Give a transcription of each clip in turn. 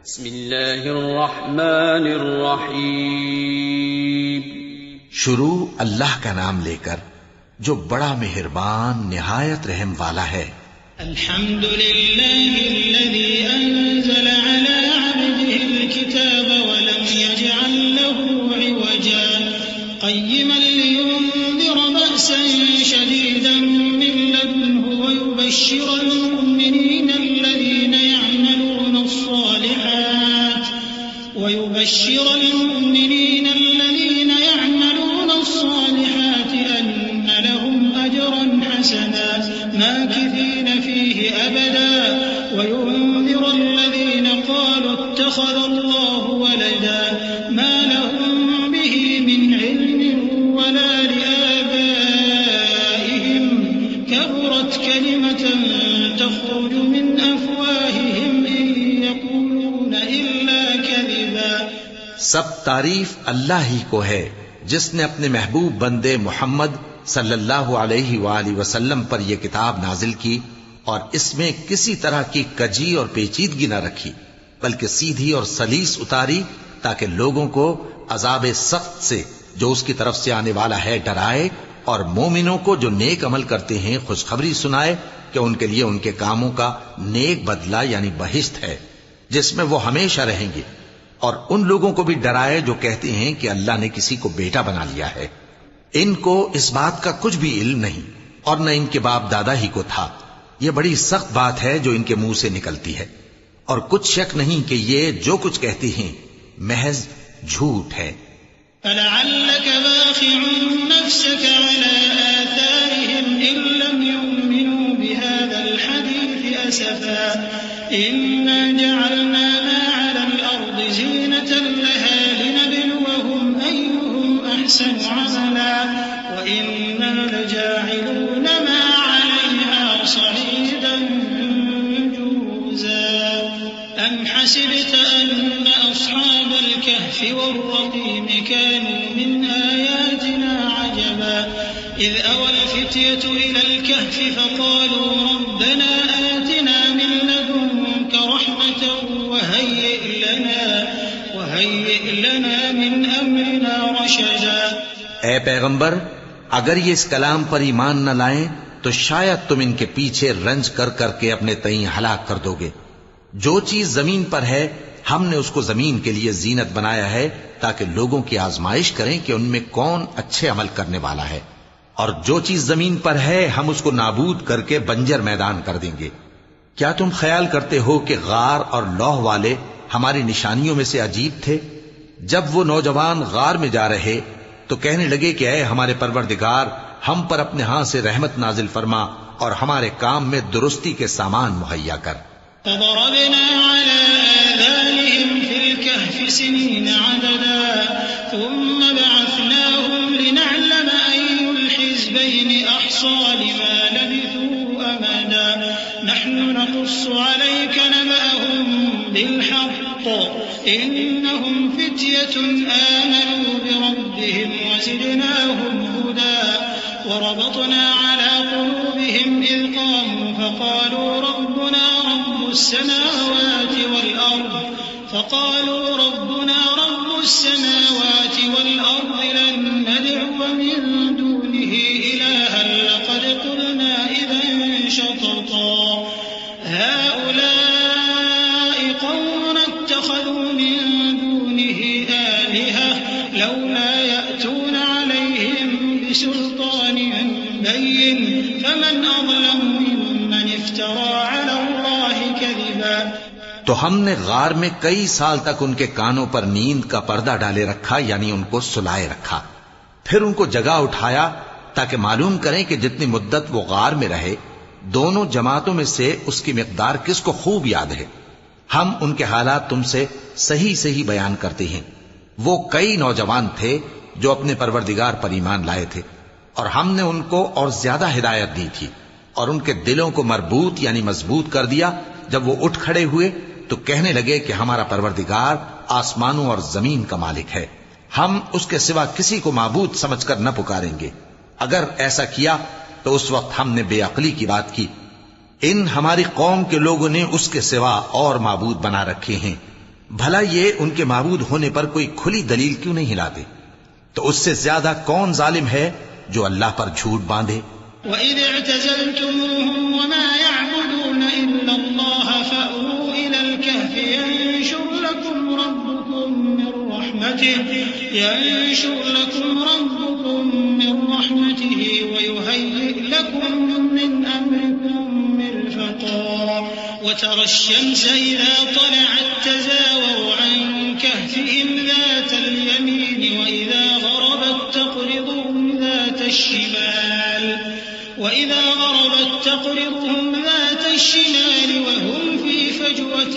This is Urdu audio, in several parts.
بسم اللہ الرحمن الرحیم. شروع اللہ کا نام لے کر جو بڑا مہربان نہایت رحم والا ہے. الحمد للہ الذي انزل على عبده الكتاب ولم يجعل له عوجا قيما لينذر بأسا شديدا من لدنه ويبشر المؤمنين الذين يعملون الصالحات أن لهم أجرا حسنا ماكثين فيه أبدا وينذر الذين قالوا اتخذ الله ولدا ما لهم به من علم ولا لآبائهم كبرت كلمة تخرج من أفواههم إن يقولون إلا كذبا. سب تعریف اللہ ہی کو ہے جس نے اپنے محبوب بندے محمد صلی اللہ علیہ وآلہ وسلم پر یہ کتاب نازل کی اور اس میں کسی طرح کی کجی اور پیچیدگی نہ رکھی بلکہ سیدھی اور سلیس اتاری تاکہ لوگوں کو عذاب سخت سے جو اس کی طرف سے آنے والا ہے ڈرائے اور مومنوں کو جو نیک عمل کرتے ہیں خوشخبری سنائے کہ ان کے لیے ان کے کاموں کا نیک بدلہ یعنی بہشت ہے جس میں وہ ہمیشہ رہیں گے، اور ان لوگوں کو بھی ڈرائے جو کہتے ہیں کہ اللہ نے کسی کو بیٹا بنا لیا ہے. ان کو اس بات کا کچھ بھی علم نہیں اور نہ ان کے باپ دادا ہی کو تھا. یہ بڑی سخت بات ہے جو ان کے منہ سے نکلتی ہے، اور کچھ شک نہیں کہ یہ جو کچھ کہتی ہیں محض جھوٹ ہے. فلعلك باخع نفسك على آثارهم إن لم يؤمنوا بهذا الحديث أسفا إنا جعلنا ما على الأرض زينة لها لنبلوهم أيهم أحسن عملا وإنا لجاعلون ما عليها صعيدا جرزا. أم حسبت أن أصحاب الكهف والرقيم كانوا من آياتنا عجبا إذ أوى الفتية إلى الكهف فقالوا ربنا آتنا من لدنك رحمة وهيئ لنا من أمرنا رشدا. اے پیغمبر، اگر یہ اس کلام پر ایمان نہ لائیں تو شاید تم ان کے پیچھے رنج کر کر کے اپنے تئیں ہلاک کر دو گے. جو چیز زمین پر ہے ہم نے اس کو زمین کے لیے زینت بنایا ہے تاکہ لوگوں کی آزمائش کریں کہ ان میں کون اچھے عمل کرنے والا ہے، اور جو چیز زمین پر ہے ہم اس کو نابود کر کے بنجر میدان کر دیں گے. کیا تم خیال کرتے ہو کہ غار اور لوح والے ہماری نشانیوں میں سے عجیب تھے؟ جب وہ نوجوان غار میں جا رہے تو کہنے لگے کہ اے ہمارے پروردگار، ہم پر اپنے ہاں سے رحمت نازل فرما اور ہمارے کام میں درستی کے سامان مہیا کر. فضربنا على آذانهم في الكهف سنين عددا ثم بعثناهم لنعلم أي الحزبين أحصى لما لبثوا أمدا نحن نقص عليك نبأهم بالحق إنهم فتية آمنوا بربهم وزدناهم هدى وربطنا على قلوبهم إذ قاموا فقالوا ربنا رب السماوات والأرض لن ندعو من دونه إلها لقد قلنا إذا شططا هؤلاء قوم اتخذوا من دونه آلهة لولا يأتون عليهم بسلطان بين فمن أظلم ممن افترى على الله كذبا. تو ہم نے غار میں کئی سال تک ان کے کانوں پر نیند کا پردہ ڈالے رکھا یعنی ان کو سلائے رکھا، پھر ان کو جگا اٹھایا تاکہ معلوم کریں کہ جتنی مدت وہ غار میں رہے دونوں جماعتوں میں سے اس کی مقدار کس کو خوب یاد ہے. ہم ان کے حالات تم سے صحیح صحیح بیان کرتے ہیں. وہ کئی نوجوان تھے جو اپنے پروردگار پر ایمان لائے تھے اور ہم نے ان کو اور زیادہ ہدایت دی تھی اور ان کے دلوں کو مربوط یعنی مضبوط کر دیا. جب وہ اٹھ کھڑے ہوئے تو کہنے لگے کہ ہمارا پروردگار آسمانوں اور زمین کا مالک ہے، ہم اس کے سوا کسی کو معبود سمجھ کر نہ پکاریں گے. اگر ایسا کیا تو اس وقت ہم نے بے عقلی کی بات کی. ان ہماری قوم کے لوگوں نے اس کے سوا اور معبود بنا رکھے ہیں بھلا یہ ان کے معبود ہونے پر کوئی کھلی دلیل کیوں نہیں لاتے؟ تو اس سے زیادہ کون ظالم ہے جو اللہ پر جھوٹ باندھے؟ وَإِذِ اعْتَزَلْتُمُوهُمْ وَمَا يَعْبُدُونَ إِلَّا اللَّهَ فَأْوُوا إِلَى الْكَهْفِ يَنشُرْ لَكُمْ رَبُّكُم مِّن رَّحْمَتِهِ وَيُهَيِّئْ لَكُم مِّنْ أَمْرِكُم مِّرْفَقًا وَتَرَى الشَّمْسَ إِذَا طَلَعَت تَّزَاوَرُ عَن كَهْفِهِمْ ذَاتَ الْيَمِينِ وَإِذَا غَرَبَت تَّقْرِضُهُمْ ذَاتَ الشِّمَالِ وَهُمْ فِي فَجْوَةٍ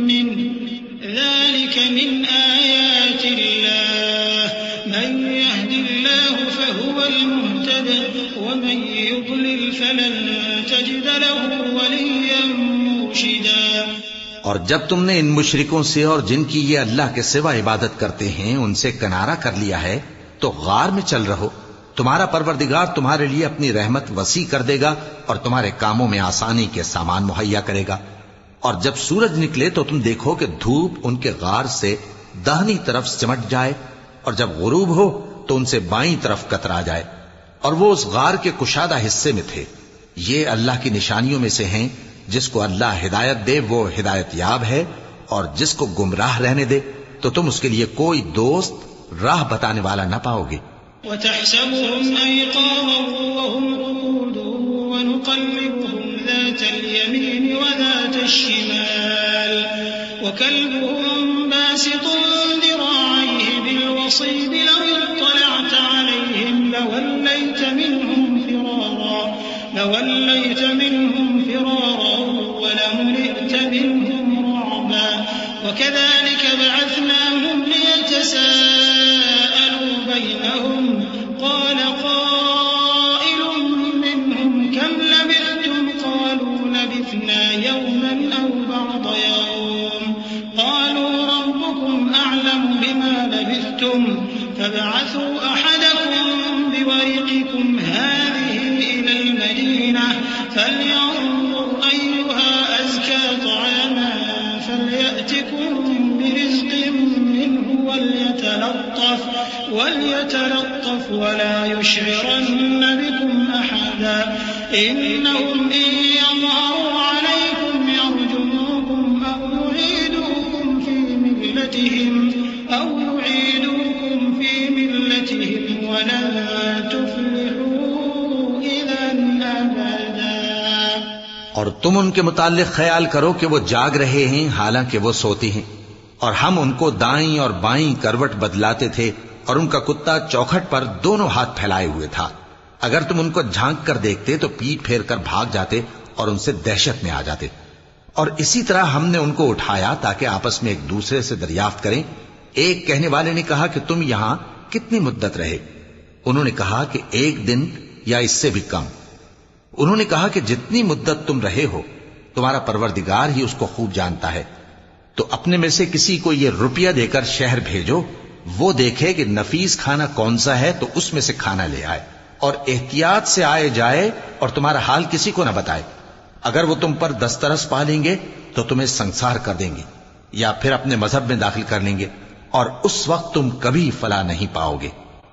مِّنْهُ ذَلِكَ مِنْ آيَاتِ اللَّهِ مَن يَهْدِ اللَّهُ فَهُوَ الْمُهْتَدِ وَمَن يُضْلِلْ فَلَن تَجِدَ لَهُ وَلِيًّا مُّرْشِدًا۔ اور جب تم نے ان مشرکوں سے اور جن کی یہ اللہ کے سوا عبادت کرتے ہیں ان سے کنارہ کر لیا ہے تو غار میں چل رہو، تمہارا پروردگار تمہارے لیے اپنی رحمت وسیع کر دے گا اور تمہارے کاموں میں آسانی کے سامان مہیا کرے گا۔ اور جب سورج نکلے تو تم دیکھو کہ دھوپ ان کے غار سے داہنی طرف سمٹ جائے، اور جب غروب ہو تو ان سے بائیں طرف کترا جائے، اور وہ اس غار کے کشادہ حصے میں تھے۔ یہ اللہ کی نشانیوں میں سے ہیں، جس کو اللہ ہدایت دے وہ ہدایت یاب ہے، اور جس کو گمراہ رہنے دے تو تم اس کے لیے کوئی دوست راہ بتانے والا نہ پاؤ گے۔ وَتَحْسَبُهُمْ أَيْقَاظًا وَهُمْ رُقُودٌ وَنُقَلِّبُهُمْ ذَاتَ الْيَمِينِ وَذَاتَ الشِّمَالِ وَكَلْبُهُمْ بَاسِطٌ ذِرَاعَيْهِ بِالْوَصِيدِ لَوِ اطَّلَعْتَ عَلَيْهِمْ لَوَلَّيْتَ مِنْهُمْ فِرَارًا وَلَمُلِئْتَ مِنْهُمْ رُعْبًا وَكَذَلِكَ بَعَثْنَاهُمْ لِيَتَسَاءَلُوا بَيْنَهُمْ قَالَ قَائِلٌ مِّنْهُمْ كَمْ لَبِثْتُمْ قَالُوا لَبِثْنَا يَوْمًا أَوْ بَعْضَ يَوْمٍ قَالُوا رَبُّكُمْ أَعْلَمُ بِمَا لَبِثْتُمْ فَابْعَثُوا أَحَدَكُمْ بِوَرِقِكُمْ هَٰذِهِ إِلَى الْمَدِينَةِ فَلْيَنظُرْ أَيُّهَا أَزْكَىٰ طَعَامًا فَلْيَأْتِكُم بِرِزْقٍ مِّنْهُ وَلْيَتَلَطَّفْ وَلَا يُشْعِرَنَّ بِكُمْ أَحَدًا إِنَّهُمْ إِن يَظْهَرُوا عَلَيْكُمْ يَرْجُمُوكُمْ أَوْ يُعِيدُوكُمْ فِي مِلَّتِهِمْ وَلَن تُفْلِحُوا إِذًا أَبَدًا۔ اور تم ان کے متعلق خیال کرو کہ وہ جاگ رہے ہیں حالانکہ وہ سوتے ہیں، اور ہم ان کو دائیں اور بائیں کروٹ بدلاتے تھے، اور ان کا کتا چوکھٹ پر دونوں ہاتھ پھیلائے ہوئے تھا۔ اگر تم ان کو جھانک کر دیکھتے تو پیٹ پھیر کر بھاگ جاتے اور ان سے دہشت میں آ جاتے۔ اور اسی طرح ہم نے ان کو اٹھایا تاکہ آپس میں ایک دوسرے سے دریافت کریں۔ ایک کہنے والے نے کہا کہ تم یہاں کتنی مدت رہے؟ انہوں نے کہا کہ 1 دن یا اس سے بھی کم۔ انہوں نے کہا کہ جتنی مدت تم رہے ہو تمہارا پروردگار ہی اس کو خوب جانتا ہے، تو اپنے میں سے کسی کو یہ روپیہ دے کر شہر بھیجو، وہ دیکھے کہ نفیس کھانا کون سا ہے تو اس میں سے کھانا لے آئے، اور احتیاط سے آئے جائے اور تمہارا حال کسی کو نہ بتائے۔ اگر وہ تم پر دسترس پا لیں گے تو تمہیں سنسار کر دیں گے یا پھر اپنے مذہب میں داخل کر لیں گے، اور اس وقت تم کبھی فلاح نہیں پاؤ گے۔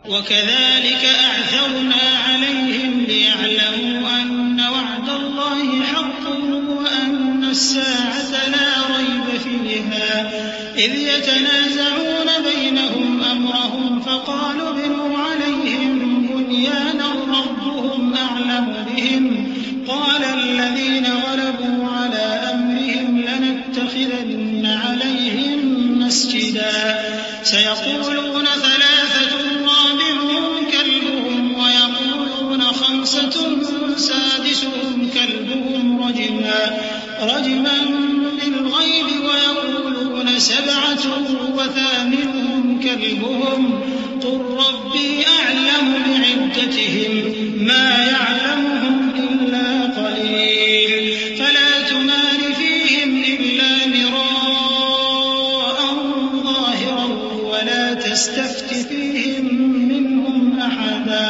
وَكَذَلِكَ أَعْثَرْنَا عَلَيْهِمْ لِيَعْلَمُوا أَنَّ وَعْدَ اللَّهِ حَقٌّ وَأَنَّ السَّاعَةَ لَا رَيْبَ فِيهَا إِذْ يَتَنَازَعُونَ بَيْنَهُمْ أَمْرَهُمْ فَقَالُوا ابْنُوا عَلَيْهِم بُنْيَانًا رَّبُّهُمْ أَعْلَمُ بِهِمْ قَالَ الَّذِينَ غَلَبُوا عَلَىٰ أَمْرِهِمْ لَنَتَّخِذَنَّ عَلَيْهِم مَّسْجِدًا سَيَقُولُونَ ثَلَاثَةٌ رَّابِعُهُمْ كَلْبُهُمْ وَيَقُولُونَ خَمْسَةٌ سَادِسُهُمْ كَلْبُهُمْ رَجْمًا بِالْغَيْبِ وَيَقُولُونَ 7 وَثَامِنُهُمْ كَلْبُهُمْ قُل رَّبِّي أَعْلَمُ بِعِدَّتِهِم مَّا يَعْلَمُهُمْ إِلَّا قَلِيلٌ فَلَا تُمَارِ فِيهِمْ إِلَّا مِرَاءً ظَاهِرًا وَلَا تَسْتَفْتِ فِيهِم مِّنْهُمْ أَحَدًا۔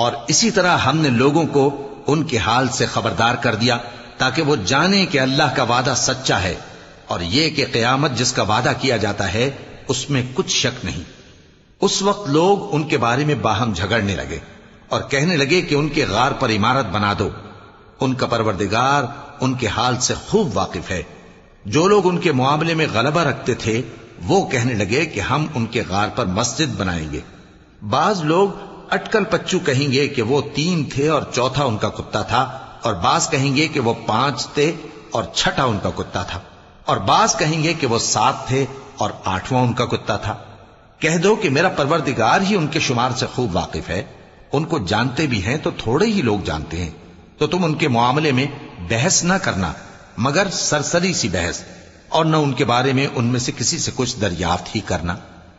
اور اسی طرح ہم نے لوگوں کو ان کے حال سے خبردار کر دیا تاکہ وہ جانیں کہ اللہ کا وعدہ سچا ہے، اور یہ کہ قیامت جس کا وعدہ کیا جاتا ہے اس میں کچھ شک نہیں۔ اس وقت لوگ ان کے بارے میں باہم جھگڑنے لگے اور کہنے لگے کہ ان کے غار پر عمارت بنا دو۔ ان کا پروردگار ان کے حال سے خوب واقف ہے۔ جو لوگ ان کے معاملے میں غلبہ رکھتے تھے وہ کہنے لگے کہ ہم ان کے غار پر مسجد بنائیں گے۔ بعض لوگ اٹکل پچو کہیں گے کہ وہ 3 تھے اور چوتھا ان کا کتا تھا، اور بعض کہیں گے کہ وہ 5 تھے اور چھٹا ان کا کتا تھا، اور بعض کہیں گے کہ وہ 7 تھے اور 8واں ان کا کتا تھا۔ کہہ دو کہ میرا پروردگار ہی ان کے شمار سے خوب واقف ہے۔ ان کو جانتے بھی ہیں تو تھوڑے ہی لوگ جانتے ہیں، تو تم ان کے معاملے میں بحث نہ کرنا مگر سرسری سی بحث، اور نہ ان کے بارے میں ان میں سے کسی سے کچھ دریافت ہی کرنا۔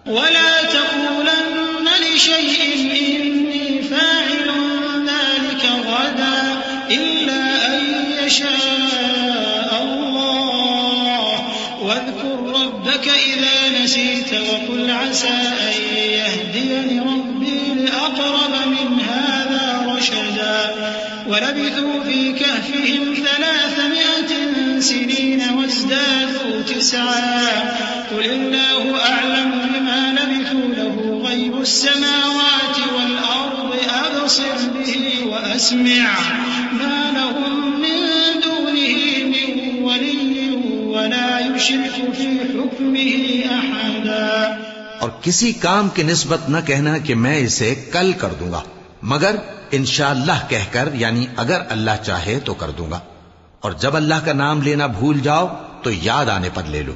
ولا تقولن لشيء إني فاعل ذلك غدا إلا أن يشاء الله واذكر ربك إذا نسيت وقل عسى أن يهديني ربي لأقرب من هذا رشدا ولبثوا في كهفهم 300 سنين وازدادوا 9 قل الله أعلم بما لبثوا له غيب السماوات والأرض أبصر به وأسمع ما لهم من دونه من ولي ولا يشرك في حكمه أحدا۔ اور کسی کام کی نسبت نہ کہنا کہ میں اسے کل کر دوں گا، مگر انشاءاللہ کہہ کر، یعنی اگر اللہ چاہے تو کر دوں گا، اور جب اللہ کا نام لینا بھول جاؤ تو یاد آنے پر لے لو،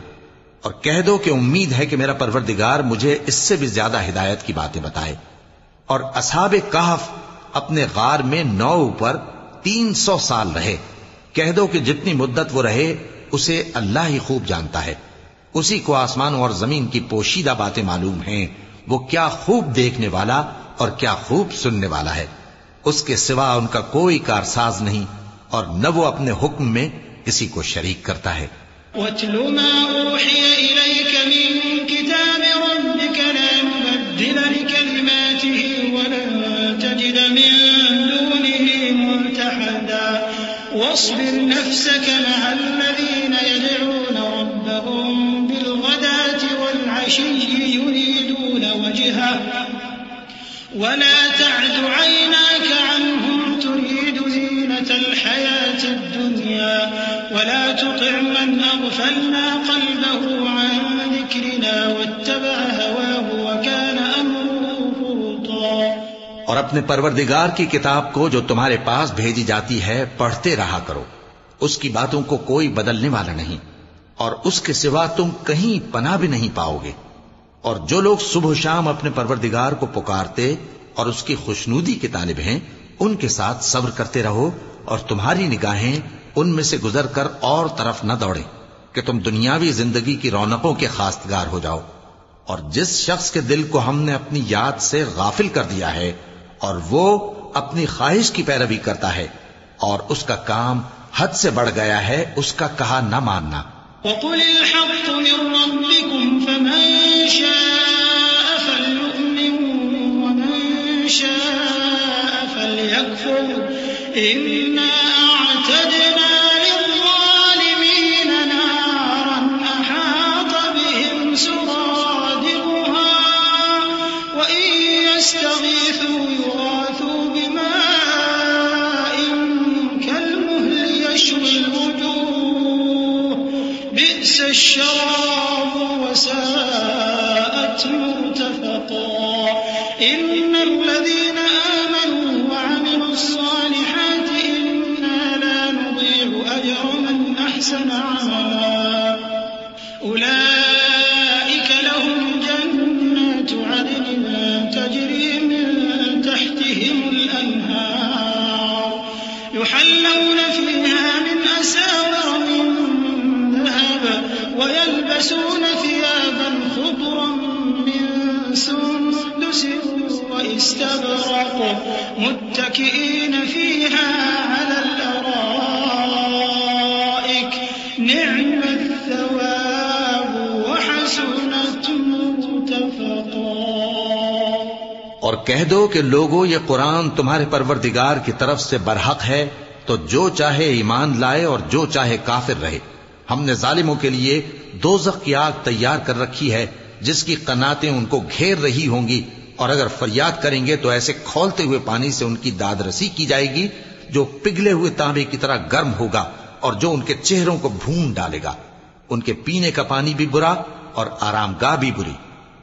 اور کہہ دو کہ امید ہے کہ میرا پروردگار مجھے اس سے بھی زیادہ ہدایت کی باتیں بتائے۔ اور اصحاب کہف اپنے غار میں 9 پر 300 سال رہے۔ کہہ دو کہ جتنی مدت وہ رہے اسے اللہ ہی خوب جانتا ہے، اسی کو آسمان اور زمین کی پوشیدہ باتیں معلوم ہیں، وہ کیا خوب دیکھنے والا اور کیا خوب سننے والا ہے۔ اس کے سوا ان کا کوئی کارساز نہیں، اور نہ وہ اپنے حکم میں کسی کو شریک کرتا ہے۔ وَاتْلُ مَا أُوحِيَ إِلَيْكَ مِن كِتَابِ رَبِّكَ لَا مُبَدِّلَ لِكَلِمَاتِهِ وَلَن تَجِدَ مِن دُونِهِ مُلْتَحَدًا وَاصْبِرْ نَفْسَكَ مَعَ الَّذِينَ يَدْعُونَ رَبَّهُم بِالْغَدَاةِ وَالْعَشِيِّ يُرِيدُونَ وَجْهَهُ وَلَا تَعْدُ عَيْنَاكَ عَنْهُمْ تُرِيدُ زِينَةَ الْحَيَاةِ الدُّنْيَا وَلَا تُطِعْ مَنْ أَغْفَلْنَا قَلْبَهُ عَنْ ذِكْرِنَا وَاتَّبَعَ هَوَاهُ وَكَانَ أَمْرُهُ فُرُطًا۔ اور اپنے پروردگار کی کتاب کو جو تمہارے پاس بھیجی جاتی ہے پڑھتے رہا کرو، اس کی باتوں کو کوئی بدلنے والا نہیں، اور اس کے سوا تم کہیں پناہ بھی نہیں پاؤ گے۔ اور جو لوگ صبح و شام اپنے پروردگار کو پکارتے اور اس کی خوشنودی کے طالب ہیں، ان کے ساتھ صبر کرتے رہو، اور تمہاری نگاہیں ان میں سے گزر کر اور طرف نہ دوڑیں کہ تم دنیاوی زندگی کی رونقوں کے خواستگار ہو جاؤ۔ اور جس شخص کے دل کو ہم نے اپنی یاد سے غافل کر دیا ہے اور وہ اپنی خواہش کی پیروی کرتا ہے اور اس کا کام حد سے بڑھ گیا ہے، اس کا کہا نہ ماننا۔ وَقُلِ الْحَقُّ مِن رَّبِّكُمْ فَمَن شَاءَ فَلْيُؤْمِن وَمَن شَاءَ فَلْيَكْفُرْ إِنَّا أَعْتَدْنَا لِلظَّالِمِينَ نَارًا أَحَاطَ بِهِمْ سُرَادِقُهَا وَإِن يَسْتَغِيثُوا يُغَاثُوا بِمَاءٍ كَالْمُهْلِ يَشْوِي الْوُجُوهَ بئس الشراب وساءت مرتفقا إن الذين آمنوا وعملوا الصالحات إنا لا نضيع أجر من أحسن عملا أولئك لهم جنات عدن تجري من تحتهم الأنهار يحلون فيها من أساور من ويلبسون ثيابا خضرا من سندس واستبرق متكئين فيها على الأرائك نعم الثواب وحسنت مرتفقا۔ اور کہہ دو کہ لوگو یہ قرآن تمہارے پروردگار کی طرف سے برحق ہے، تو جو چاہے ایمان لائے اور جو چاہے کافر رہے، ہم نے ظالموں کے لیے دوزخ کی آگ تیار کر رکھی ہے جس کی قناتیں ان کو گھیر رہی ہوں گی، اور اگر فریاد کریں گے تو ایسے کھولتے ہوئے پانی سے ان کی داد رسی کی جائے گی جو پگھلے ہوئے تانبے کی طرح گرم ہوگا اور جو ان کے چہروں کو بھون ڈالے گا۔ ان کے پینے کا پانی بھی برا اور آرام گاہ بھی بری۔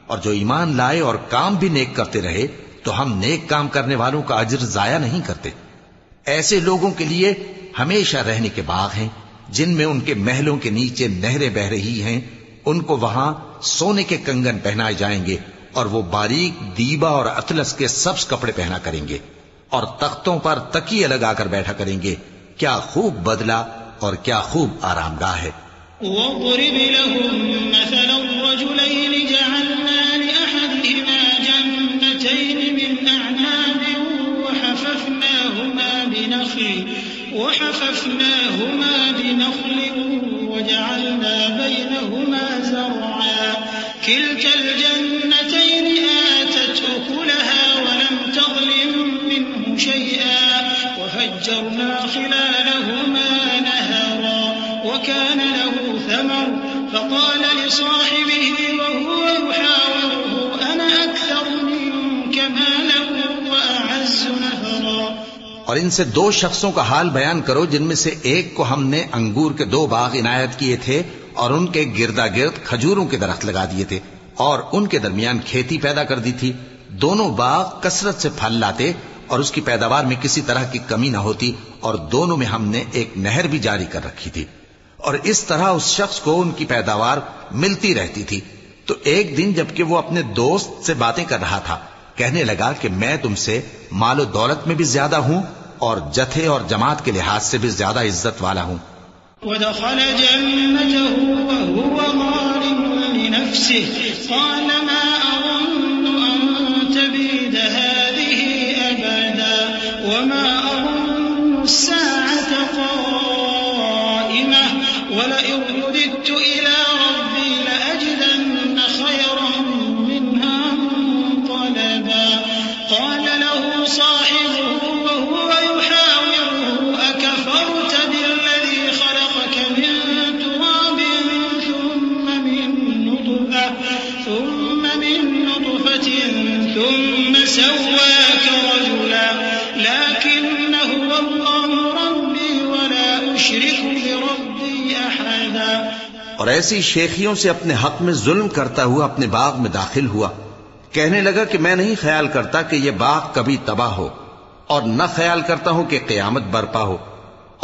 اور جو ایمان لائے اور کام بھی نیک کرتے رہے تو ہم نیک کام کرنے والوں کا اجر ضائع نہیں کرتے۔ ایسے لوگوں کے لیے ہمیشہ رہنے کے باغ ہیں جن میں ان کے محلوں کے نیچے نہریں بہ رہی ہیں، ان کو وہاں سونے کے کنگن پہنائے جائیں گے اور وہ باریک دیبا اور اطلس کے سبز کپڑے پہنا کریں گے، اور تختوں پر تکیے لگا کر بیٹھا کریں گے۔ کیا خوب بدلہ اور کیا خوب آرام گاہ ہے۔ وَاضْرِبْ لَهُم مَّثَلًا رَّجُلَيْنِ جَعَلْنَا لِأَحَدِهِمَا جَنَّتَيْنِ مِنْ أَعْنَابٍ وَحَفَفْنَاهُمَا بِنَخْلٍ وَجَعَلْنَا بَيْنَهُمَا زَرْعًا كِلْتَا الْجَنَّتَيْنِ آتَتْ أُكُلَهَا وَلَمْ تَظْلِم مِّنْهُ شَيْئًا وَفَجَّرْنَا خِلَالَهُمَا نَهَرًا وَكَانَ لَهُ ثَمَرٌ فَقَالَ لِصَاحِبِهِ وَهُوَ يُحَاوِرُهُ أَنَا أَكْثَرُ مِنكَ مَالًا وَأَعَزُّ نَفَرًا۔ اور ان سے دو شخصوں کا حال بیان کرو جن میں سے ایک کو ہم نے انگور کے 2 باغ عنایت کیے تھے اور ان کے گردا گرد کھجوروں کے درخت لگا دیے تھے اور ان کے درمیان کھیتی پیدا کر دی تھی۔ دونوں باغ کثرت سے پھل لاتے اور اس کی پیداوار میں کسی طرح کی کمی نہ ہوتی، اور دونوں میں ہم نے ایک نہر بھی جاری کر رکھی تھی، اور اس طرح اس شخص کو ان کی پیداوار ملتی رہتی تھی۔ تو ایک دن جبکہ وہ اپنے دوست سے باتیں کر رہا تھا، کہنے لگا کہ میں تم سے مال و دولت میں بھی زیادہ ہوں اور جتھے اور جماعت کے لحاظ سے بھی زیادہ عزت والا ہوں۔ وَدَخَلَ جَنَّتَهُ وَهُوَ ظَالِمٌ لِنَفْسِهِ قَالَ مَا أَظُنُّ أَن تَبِيدَ هَٰذِهِ أَبَدًا وَمَا أَظُنُّ السَّاعَةَ قَائِمَةً وَلَئِن رُّدِدتُّ إِلَىٰ رَبِّي لَأَجِدَنَّ خَيْرًا مِّنْهَا مُنقَلَبًا قَالَ لَهُ صَاحِبُهُ وَهُوَ يُحَاوِرُهُ أَكَفَرْتَ بِالَّذِي خَلَقَكَ مِن تُرَابٍ ثُمَّ مِن نُّطْفَةٍ ثُمَّ سَوَّاكَ رَجُلًا لَّٰكِنَّ هُوَ اللَّهُ رَبِّي وَلَا أُشْرِكُ بِرَبِّي أَحَدًا۔ اور ایسی شیخیوں سے اپنے حق میں ظلم کرتا ہوا اپنے باغ میں داخل ہوا، کہنے لگا کہ میں نہیں خیال کرتا کہ یہ باغ کبھی تباہ ہو، اور نہ خیال کرتا ہوں کہ قیامت برپا ہو،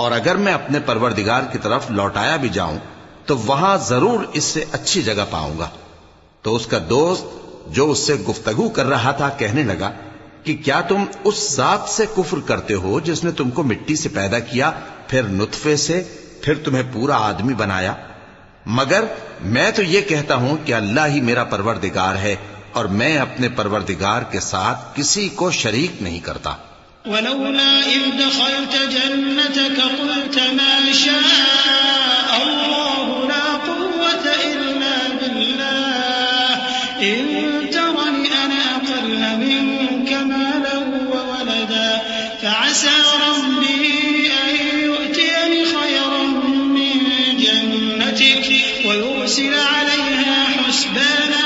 اور اگر میں اپنے پروردگار کی طرف لوٹایا بھی جاؤں تو وہاں ضرور اس سے اچھی جگہ پاؤں گا۔ تو اس کا دوست جو اس سے گفتگو کر رہا تھا کہنے لگا کہ کیا تم اس ذات سے کفر کرتے ہو جس نے تم کو مٹی سے پیدا کیا، پھر نطفے سے، پھر تمہیں پورا آدمی بنایا؟ مگر میں تو یہ کہتا ہوں کہ اللہ ہی میرا پروردگار ہے، اور میں اپنے پروردگار کے ساتھ کسی کو شریک نہیں کرتا۔ وَلَوْلَا إِذْ دَخَلْتَ جَنَّتَكَ قُلْتَ مَا شَاءَ اللَّهُ لَا قُوَّةَ إِلَّا بِاللَّهِ إِن تَرَنِ أَنَا أَقَلَّ مِنكَ مَالًا وَوَلَدًا فَعَسَىٰ رَبِّي أَن يُؤْتِيَنِ خَيْرًا مِّن جَنَّتِكَ وَيُرْسِلَ عَلَيْهَا حُسْبَانًا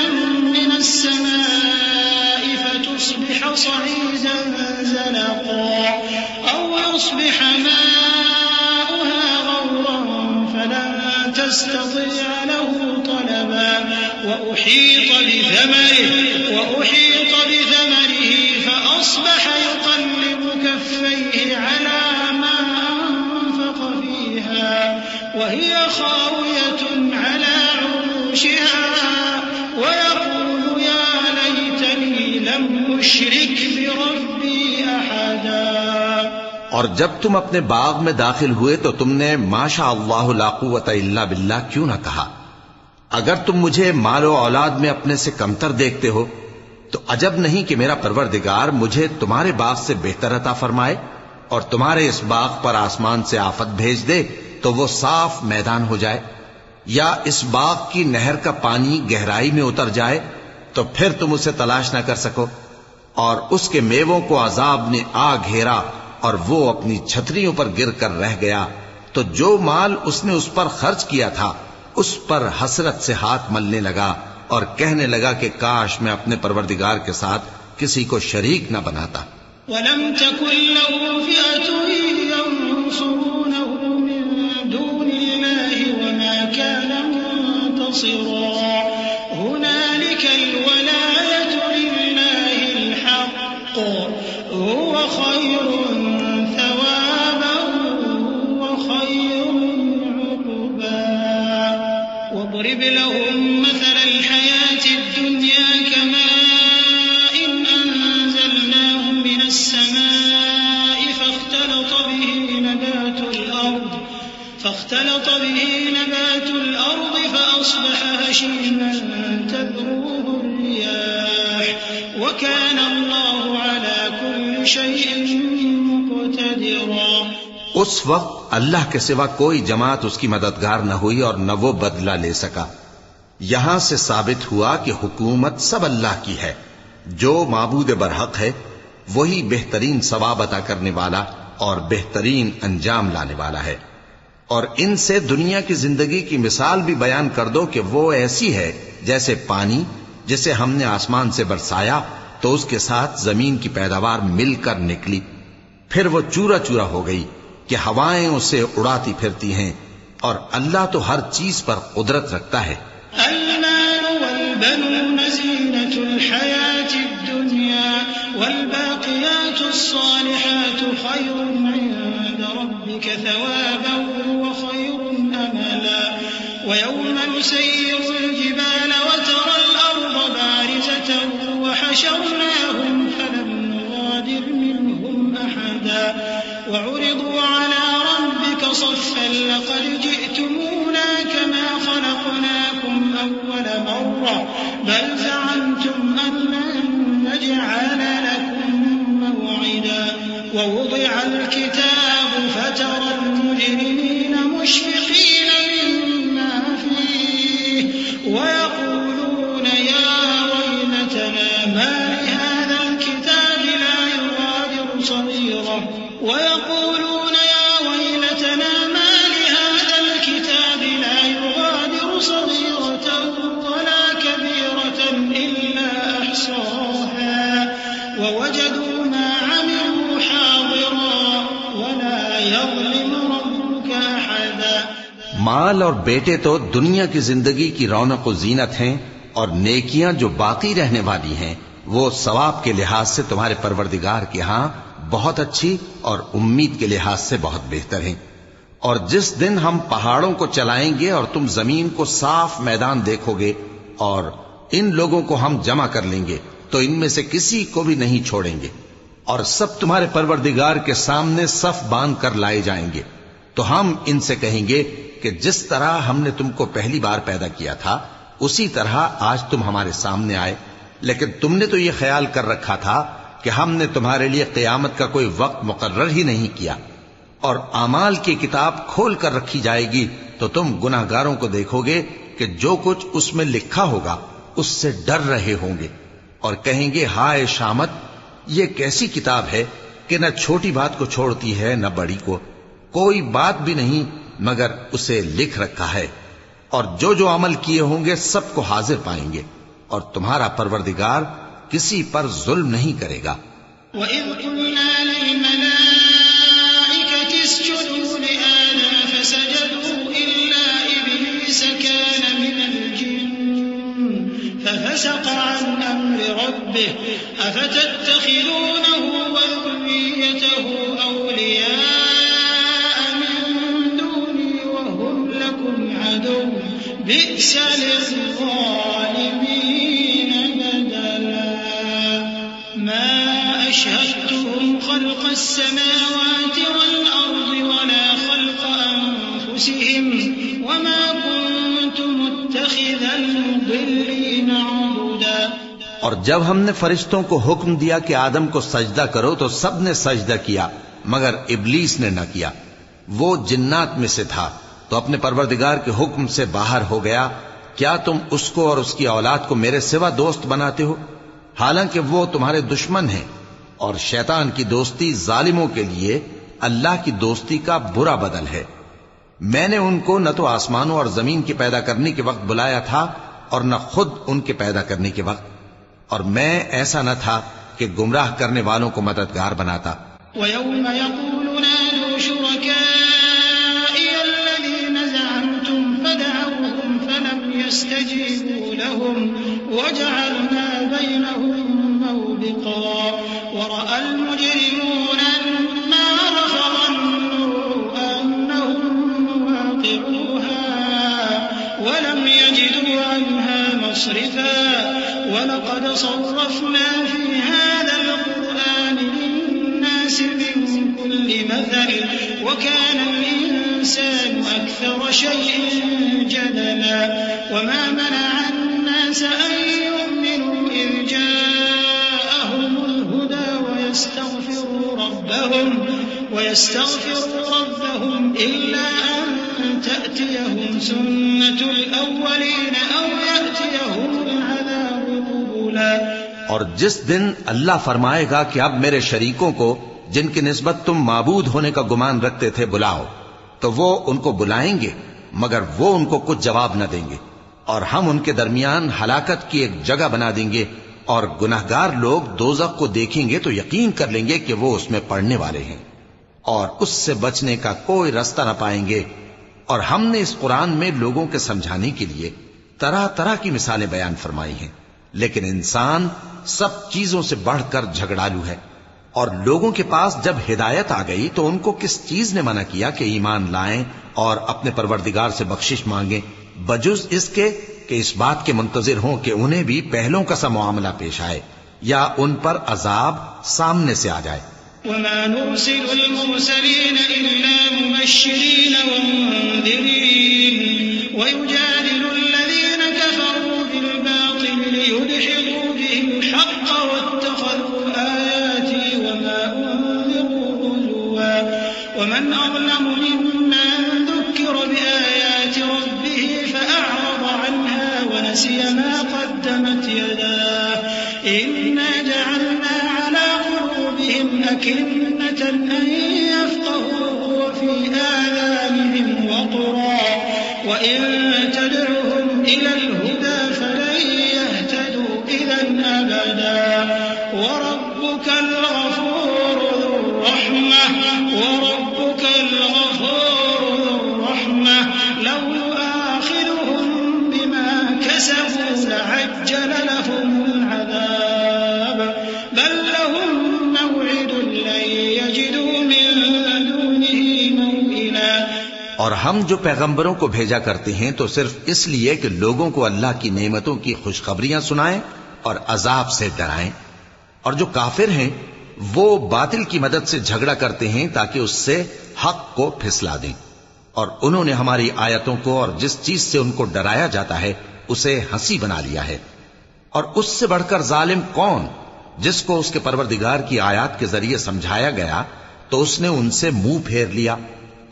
مِّنَ السَّمَاءِ فَتُصْبِحَ صَعِيدًا زَلَقًا أَوْ يُصْبِحَ مَاؤُهَا غَوْرًا فَلَن تَسْتَطِيعَ لَهُ طَلَبًا وَأُحِيطَ بِثَمَرِهِ فَأَصْبَحَ يُقَلِّبُ كَفَّيْهِ عَلَىٰ مَا أَنفَقَ فِيهَا وَهِيَ خَاوِيَةٌ عَلَىٰ عُرُوشِهَا وَيَقُولُ يَا لَيْتَنِي لَمْ أُشْرِكْ بِرَبِّي أَحَدًا۔ اور جب تم اپنے باغ میں داخل ہوئے تو تم نے ما شاء اللہ لا قوت الا باللہ کیوں نہ کہا؟ اگر تم مجھے مال و اولاد میں اپنے سے کمتر دیکھتے ہو تو عجب نہیں کہ میرا پروردگار مجھے تمہارے باغ سے بہتر عطا فرمائے اور تمہارے اس باغ پر آسمان سے آفت بھیج دے تو وہ صاف میدان ہو جائے، یا اس باغ کی نہر کا پانی گہرائی میں اتر جائے تو پھر تم اسے تلاش نہ کر سکو، اور اس کے میووں کو عذاب نے آ گھیرا اور وہ اپنی چھتریوں پر گر کر رہ گیا، تو جو مال اس نے اس پر خرچ کیا تھا اس پر حسرت سے ہاتھ ملنے لگا اور کہنے لگا کہ کاش میں اپنے پروردگار کے ساتھ کسی کو شریک نہ بناتا. وَلَمْ تَكُنْ لَهُ فِئَةٌ يَنْصُرُونَهُ مِنْ دُونِ اللَّهِ وَمَا كَانَ مُنْتَصِرًا. هُنَالِكَ الْوَلَايَةُ لِلَّهِ الْحَقِّ هُوَ خَيْرٌ ثَوَابًا وَخَيْرٌ عُقْبًا. وَاضْرِبْ لَهُم مَّثَلَ الْحَيَاةِ الدُّنْيَا كَمَاءٍ أَنزَلْنَاهُ مِنَ السَّمَاءِ فاختلط به نبات الأرض فأصبح هشيما تذروه الرياح وكان الله على كل شيء مقتدرا. اس وقت اللہ کے سوا کوئی جماعت اس کی مددگار نہ ہوئی اور نہ وہ بدلہ لے سکا. یہاں سے ثابت ہوا کہ حکومت سب اللہ کی ہے. جو معبود برحق ہے وہی بہترین ثواب عطا کرنے والا اور بہترین انجام لانے والا ہے. اور ان سے دنیا کی زندگی کی مثال بھی بیان کر دو کہ وہ ایسی ہے جیسے پانی جسے ہم نے آسمان سے برسایا تو اس کے ساتھ زمین کی پیداوار مل کر نکلی، پھر وہ چورا چورا ہو گئی کہ ہوائیں اسے اڑاتی پھرتی ہیں، اور اللہ تو ہر چیز پر قدرت رکھتا ہے. المال والبنون زينة الحياة الدنيا والباقيات الصالحات خير عند ربك ثوابا وخير أملا. ويوم نسير الجبال وترى الأرض بارزة وحشرناهم فلم نغادر منهم أحدا وعرضوا على ربك صفا لقد جئتمونا كما خلقناكم أول مرة بل زعمتم أن لن نجعل لكم موعدا. ووضع الكتاب فترى المجرمين مشفقين مما فيه ويقولون يا ويلتنا ما لهذا الكتاب لا يغادر صغيرة ويقولون يا ويلتنا ما لهذا الكتاب لا يغادر صغيرة ولا كبيرة إلا أحصاها ووجدوا ما عملوا حاضرا ولا يظلم ربك أحدا. مال اور بیٹے تو دنیا کی زندگی کی رونق و زینت ہیں، اور نیکیاں جو باقی رہنے والی ہیں وہ ثواب کے لحاظ سے تمہارے پروردگار کے ہاں بہت اچھی اور امید کے لحاظ سے بہت بہتر ہیں. اور جس دن ہم پہاڑوں کو چلائیں گے اور تم زمین کو صاف میدان دیکھو گے اور ان لوگوں کو ہم جمع کر لیں گے تو ان میں سے کسی کو بھی نہیں چھوڑیں گے، اور سب تمہارے پروردگار کے سامنے صف باندھ کر لائے جائیں گے. تو ہم ان سے کہیں گے کہ جس طرح ہم نے تم کو پہلی بار پیدا کیا تھا اسی طرح آج تم ہمارے سامنے آئے، لیکن تم نے تو یہ خیال کر رکھا تھا کہ ہم نے تمہارے لیے قیامت کا کوئی وقت مقرر ہی نہیں کیا. اور اعمال کی کتاب کھول کر رکھی جائے گی تو تم گناہگاروں کو دیکھو گے کہ جو کچھ اس میں لکھا ہوگا اس سے ڈر رہے ہوں گے اور کہیں گے ہائے شامت، یہ کیسی کتاب ہے کہ نہ چھوٹی بات کو چھوڑتی ہے نہ بڑی کو، کوئی بات بھی نہیں مگر اسے لکھ رکھا ہے. اور جو عمل کیے ہوں گے سب کو حاضر پائیں گے، اور تمہارا پروردگار کسی پر ظلم نہیں کرے گا. وَإِذْ قُلْنَا لِلْمَلَائِكَةِ اسْجُدُوا لِآدَمَ فَسَجَدُوا إِلَّا إِبْلِيسَ كَانَ مِنَ الْجِنِّ فَفَسَقَ عَنْ أَمْرِ رَبِّهِ أَفَتَتَّخِذُونَهُ وَذُرِّيَّتَهُ أَوْلِيَاءَ مِن دُونِي وَهُمْ لَكُمْ عَدُوٌّ بِئْسَ لِلظَّالِمِينَ بَدَلًا. مَا أَشْهَدتُّهُمْ خَلْقَ السَّمَاوَاتِ وَالْأَرْضِ وَلَا خَلْقَ أَنفُسِهِمْ وَمَا كُنتُ مُتَّخِذَ الْمُضِلِّينَ عَضُدًا. اور جب ہم نے فرشتوں کو حکم دیا کہ آدم کو سجدہ کرو تو سب نے سجدہ کیا مگر ابلیس نے نہ کیا. وہ جنات میں سے تھا تو اپنے پروردگار کے حکم سے باہر ہو گیا. کیا تم اس کو اور اس کی اولاد کو میرے سوا دوست بناتے ہو، حالانکہ وہ تمہارے دشمن ہیں، اور شیطان کی دوستی ظالموں کے لیے اللہ کی دوستی کا برا بدل ہے. میں نے ان کو نہ تو آسمانوں اور زمین کے پیدا کرنے کے وقت بلایا تھا اور نہ خود ان کے پیدا کرنے کے وقت، اور میں ایسا نہ تھا کہ گمراہ کرنے والوں کو مددگار بناتا۔ وَيَوْمَ يَقُولُ نَادُوا شُرَكَائِيَ الَّذِينَ زَعَمْتُمْ فَدَعَوْهُمْ فَلَمْ يَسْتَجِيبُوا لَهُمْ وَجَعَلْنَا بَيْنَهُمْ مَوْبِقًا وَرَأَى الْمُجْرِمُونَ النَّارَ فَظَنُّوا أَنَّهُمْ وَاقِعُوهَا وَلَمْ يَجِدُوا عَنْهَا مَصْرِفًا وَلَقَدْ صَرَّفْنَا فِي هَذَا الْقُرْآنِ لِلنَّاسِ مِنْ كُلِّ مَثَلٍ وَكَانَ الْإِنسَانُ أَكْثَرَ شَيْءٍ جَدَلًا وَمَا مَنَعَ النَّاسَ أَن يُؤْمِنُوا إِذْ جَاءَهُمُ الْهُدَى وَيَسْتَغْفِرُوا رَبَّهُمْ إِلَّا أَن تَأْتِيَهُمْ سُنَّةُ الْأَوَّلِينَ أَوْ يَأْتِيَهُمُ الْعَذَابُ قُبُلًا۔ اور جس دن اللہ فرمائے گا کہ اب میرے شریکوں کو جن کی نسبت تم معبود ہونے کا گمان رکھتے تھے بلاؤ، تو وہ ان کو بلائیں گے مگر وہ ان کو کچھ جواب نہ دیں گے، اور ہم ان کے درمیان ہلاکت کی ایک جگہ بنا دیں گے، اور گناہگار لوگ دوزخ کو دیکھیں گے تو یقین کر لیں گے کہ وہ اس میں پڑنے والے ہیں، اور اس سے بچنے کا کوئی راستہ نہ پائیں گے۔ اور ہم نے اس قرآن میں لوگوں کے سمجھانے کے لیے طرح طرح کی مثالیں بیان فرمائی ہیں، لیکن انسان سب چیزوں سے بڑھ کر جھگڑالو ہے۔ اور لوگوں کے پاس جب ہدایت آ گئی تو ان کو کس چیز نے منع کیا کہ ایمان لائیں اور اپنے پروردگار سے بخشش مانگیں، بجز اس کے کہ اس بات کے منتظر ہوں کہ انہیں بھی پہلوں کا سا معاملہ پیش آئے یا ان پر عذاب سامنے سے آ جائے۔ وَمَا نُرْسِلُ الْمُرْسَلِينَ إِلَّا مُبَشِّرِينَ وَمُنذِرِينَ وَيُجَادِلُ الَّذِينَ كَفَرُوا بِالْبَاطِلِ لِيُدْحِضُوا بِهِ الْحَقَّ وَاتَّخَذُوا آيَاتِي وَمَا أُنذِرُوا هُزُوًا وَمَنْ أَظْلَمُ مِمَّن ذُكِّرَ بِآيَاتِ رَبِّهِ فَأَعْرَضَ عَنْهَا وَنَسِيَ مَا قَدَّمَتْ يَدَاهُ إِنَّا جَعَلْنَا عَلَى قُلُوبِهِمْ أَكِنَّةً أَن يَفْقَهُوهُ وَفِي آذَانِهِمْ وَقْرًا وَإِن تَدْعُهُمْ إِلَى الْهُدَى فَلَن يَهْتَدُوا إِذًا أَبَدًا وَرَبُّكَ الْغَفُورُ ذُو الرَّحْمَةِ لَوْ يُؤَاخِذُهُم بِمَا كَسَبُوا لَعَجَّلَ لَهُمُ الْعَذَابَ بَل لَّهُم مَّوْعِدٌ لَّن يَجِدُوا مِن دُونِهِ مَوْئِلًا۔ اور ہم جو پیغمبروں کو بھیجا کرتے ہیں تو صرف اس لیے کہ لوگوں کو اللہ کی نعمتوں کی خوشخبریاں سنائیں اور عذاب سے ڈرائیں، اور جو کافر ہیں وہ باطل کی مدد سے جھگڑا کرتے ہیں تاکہ اس سے حق کو پھسلا دیں، اور انہوں نے ہماری آیتوں کو اور جس چیز سے ان کو ڈرایا جاتا ہے اسے ہنسی بنا لیا ہے۔ اور اس سے بڑھ کر ظالم کون، جس کو اس کے پروردگار کی آیات کے ذریعے سمجھایا گیا تو اس نے ان سے منہ پھیر لیا،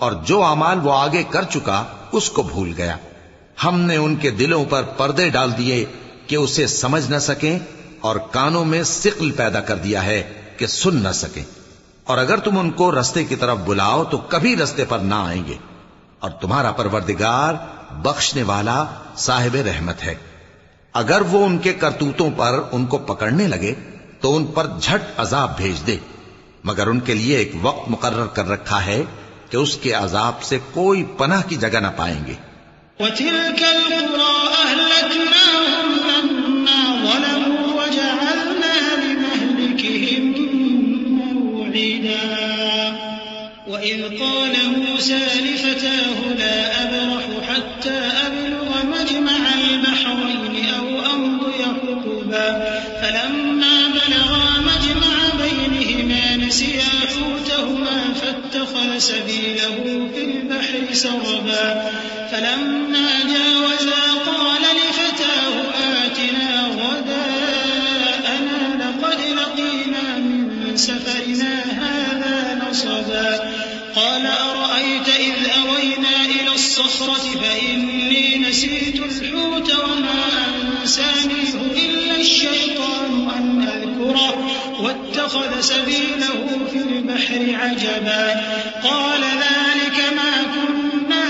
اور جو اعمال وہ آگے کر چکا اس کو بھول گیا۔ ہم نے ان کے دلوں پر پردے ڈال دیے کہ اسے سمجھ نہ سکیں، اور کانوں میں ثقل پیدا کر دیا ہے کہ سن نہ سکیں، اور اگر تم ان کو رستے کی طرف بلاؤ تو کبھی رستے پر نہ آئیں گے، اور تمہارا پروردگار بخشنے والا صاحب رحمت ہے۔ اگر وہ ان کے کرتوتوں پر ان کو پکڑنے لگے تو ان پر جھٹ عذاب بھیج دے، مگر ان کے لیے ایک وقت مقرر کر رکھا ہے کہ اس کے عذاب سے کوئی پناہ کی جگہ نہ پائیں گے۔ وَتِلْكَ الْقُرَىٰ أَهْلَكْنَاهُمْ لَمَّا ظَلَمُوا وَجَعَلْنَا لِمَهْلِكِهِم مَّوْعِدًا وَإِذْ قَالَ مُوسَىٰ لِفَتَاهُ لَا أَبْرَحُ حَتَّىٰ أَبْلُغَ مَجْمَعَ الْبَحْرَيْنِ أَوْ أَمْضِيَ حُقُبًا فَلَمَّا بَلَغَا مَجْمَعَ بَيْنِهِمَا نَسِيَا حُوتَهُمَا فَاتَّخَذَ سَبِيلَهُ فِي الْبَحْرِ سَرَبًا فَلَمَّا جَاوَزَا قَالَ لِفَتَاهُ آتِنَا غَدَاءَنَا لَقَدْ لَقِينَا مِن سَفَرِنَا هَٰذَا نَصَبًا قَالَ أَرَأَيْتَ إِذْ أَوَيْنَا إِلَى الصَّخْرَةِ فَإِنِّي نَسِيتُ الْحُوتَ وَمَا أَنسَانِيهُ إِلَّا الشَّيْطَانُ أَنْ أَذْكُرَهُ وَاتَّخَذَ سَبِيلَهُ فِي الْبَحْرِ عَجَبًا قَالَ ذَٰلِكَ مَا كُنَّا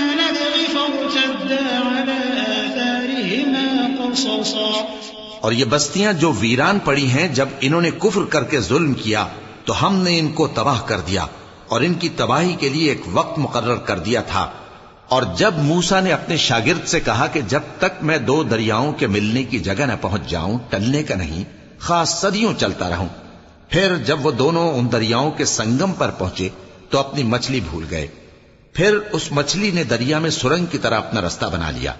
بسطا اور یہ بستیاں جو ویران پڑی ہیں، جب انہوں نے کفر کر کے ظلم کیا تو ہم نے ان کو تباہ کر دیا اور ان کی تباہی کے لیے ایک وقت مقرر کر دیا تھا۔ اور جب موسیٰ نے اپنے شاگرد سے کہا کہ جب تک میں دو دریاؤں کے ملنے کی جگہ نہ پہنچ جاؤں ٹلنے کا نہیں، خاص صدیوں چلتا رہوں، پھر جب وہ دونوں ان دریاؤں کے سنگم پر پہنچے تو اپنی مچھلی بھول گئے۔ پھر اس مچھلی نے دریا میں سرنگ کی طرح اپنا رستہ بنا لیا۔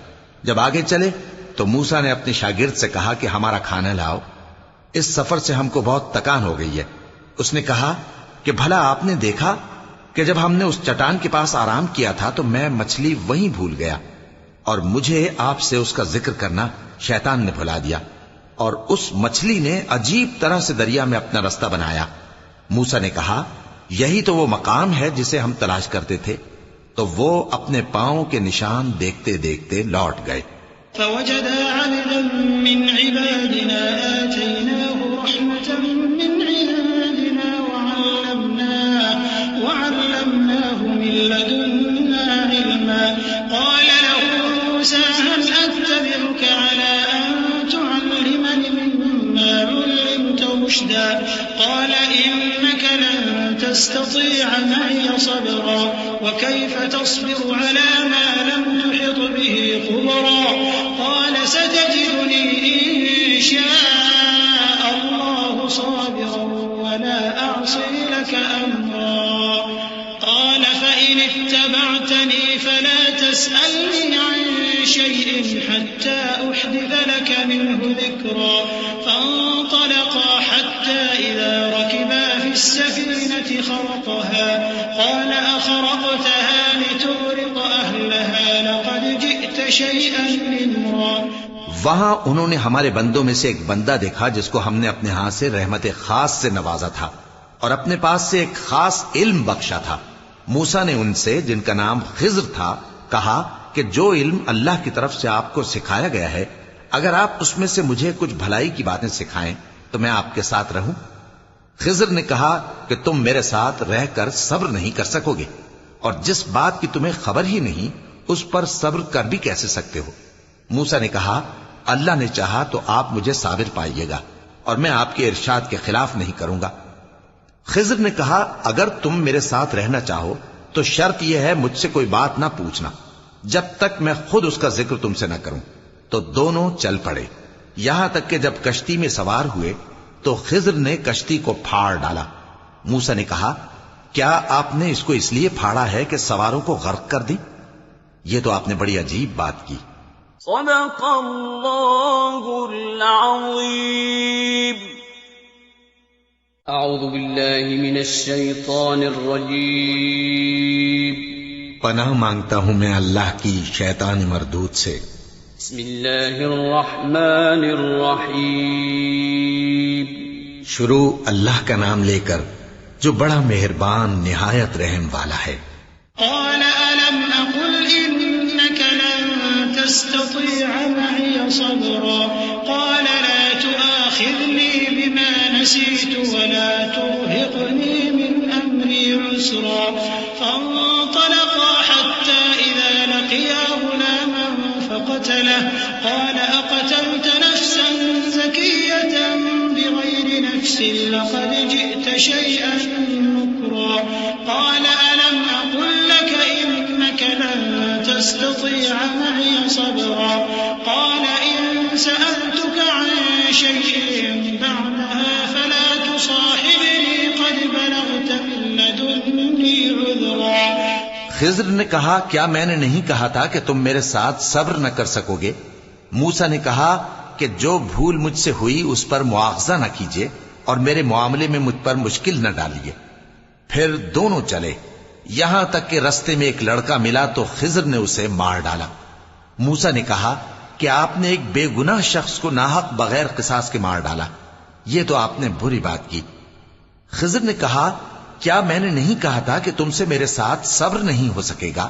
جب آگے چلے تو موسیٰ نے اپنے شاگرد سے کہا کہ ہمارا کھانا لاؤ، اس سفر سے ہم کو بہت تکان ہو گئی ہے۔ اس نے کہا کہ بھلا آپ نے دیکھا کہ جب ہم نے اس چٹان کے پاس آرام کیا تھا تو میں مچھلی وہیں بھول گیا، اور مجھے آپ سے اس کا ذکر کرنا شیطان نے بھلا دیا، اور اس مچھلی نے عجیب طرح سے دریا میں اپنا رستہ بنایا۔ موسیٰ نے کہا یہی تو وہ مقام ہے جسے ہم تلاش کرتے تھے، تو وہ اپنے پاؤں کے نشان دیکھتے دیکھتے لوٹ گئے۔ فوجدا عبدا من عبادنا آتيناه رحمة من عندنا وعلمناه من لدنا علما قال له موسى هل أتبعك على أن تعلمني مما علمت رشدا قال إنك لن تستطيع معي صبرا وكيف تصبر على ما لم تحط به خبرا قال ستجدني إن شاء الله صابرا ولا أعصي لك أمرا قال فإن اتبعتني فلا تسألني عن شيء حتى أحدث لك منه ذكرا فانطلقا حتى إذا ركبا في السفينة خرقها قال أخرقتها لتغرق أهلها لقد جئت شيئا إمرا۔ وہاں انہوں نے ہمارے بندوں میں سے ایک بندہ دیکھا جس کو ہم نے اپنے ہاں سے رحمت خاص سے نوازا تھا اور اپنے پاس سے ایک خاص علم بخشا تھا۔ موسیٰ نے ان سے جن کا نام خضر تھا کہا کہ جو علم اللہ کی طرف سے آپ کو سکھایا گیا ہے، اگر آپ اس میں سے مجھے کچھ بھلائی کی باتیں سکھائیں تو میں آپ کے ساتھ رہوں۔ خضر نے کہا کہ تم میرے ساتھ رہ کر صبر نہیں کر سکو گے، اور جس بات کی تمہیں خبر ہی نہیں اس پر صبر کر بھی کیسے سکتے ہو؟ موسیٰ نے کہا اللہ نے چاہا تو آپ مجھے صابر پائیے گا اور میں آپ کے ارشاد کے خلاف نہیں کروں گا۔ خضر نے کہا اگر تم میرے ساتھ رہنا چاہو تو شرط یہ ہے مجھ سے کوئی بات نہ پوچھنا جب تک میں خود اس کا ذکر تم سے نہ کروں۔ تو دونوں چل پڑے، یہاں تک کہ جب کشتی میں سوار ہوئے تو خضر نے کشتی کو پھاڑ ڈالا۔ موسیٰ نے کہا کیا آپ نے اس کو اس لیے پھاڑا ہے کہ سواروں کو غرق کر دیں؟ یہ تو آپ نے بڑی عجیب بات کی۔ صدق اللہ العظیم۔ اعوذ باللہ من الشیطان الرجیم۔ پناہ مانگتا ہوں میں اللہ کی شیطان مردود سے۔ بسم اللہ الرحمن الرحیم۔ شروع اللہ کا نام لے کر جو بڑا مہربان نہایت رحم والا ہے۔ قال ألم أقل إنك لن تستطيع معي صبرا قال لا تؤاخذني بما نسيت ولا ترهقني من أمري عسرا فانطلقا حتى إذا لقيا غلاما فقتله قال أقتلت نفسا زكية بغير نفس لقد جئت شيئا نكرا قال ألم أقل لك إنك لن تستطيع معي صبرا قال إن سألتك عن شيء بعدها فلا تصاحبني قد بلغت من لدني عذرا۔ خضر نے کہا کیا میں نے نہیں کہا تھا کہ تم میرے ساتھ صبر نہ کر سکو گے؟ موسیٰ نے کہا کہ جو بھول مجھ سے ہوئی اس پر مواخذہ نہ کیجیے اور میرے معاملے میں مجھ پر مشکل نہ ڈالیے۔ پھر دونوں چلے، یہاں تک کہ رستے میں ایک لڑکا ملا تو خضر نے اسے مار ڈالا۔ موسیٰ نے کہا کہ آپ نے ایک بے گناہ شخص کو ناحق بغیر قصاص کے مار ڈالا، یہ تو آپ نے بری بات کی۔ خضر نے کہا کیا میں نے نہیں کہا تھا کہ تم سے میرے ساتھ صبر نہیں ہو سکے گا؟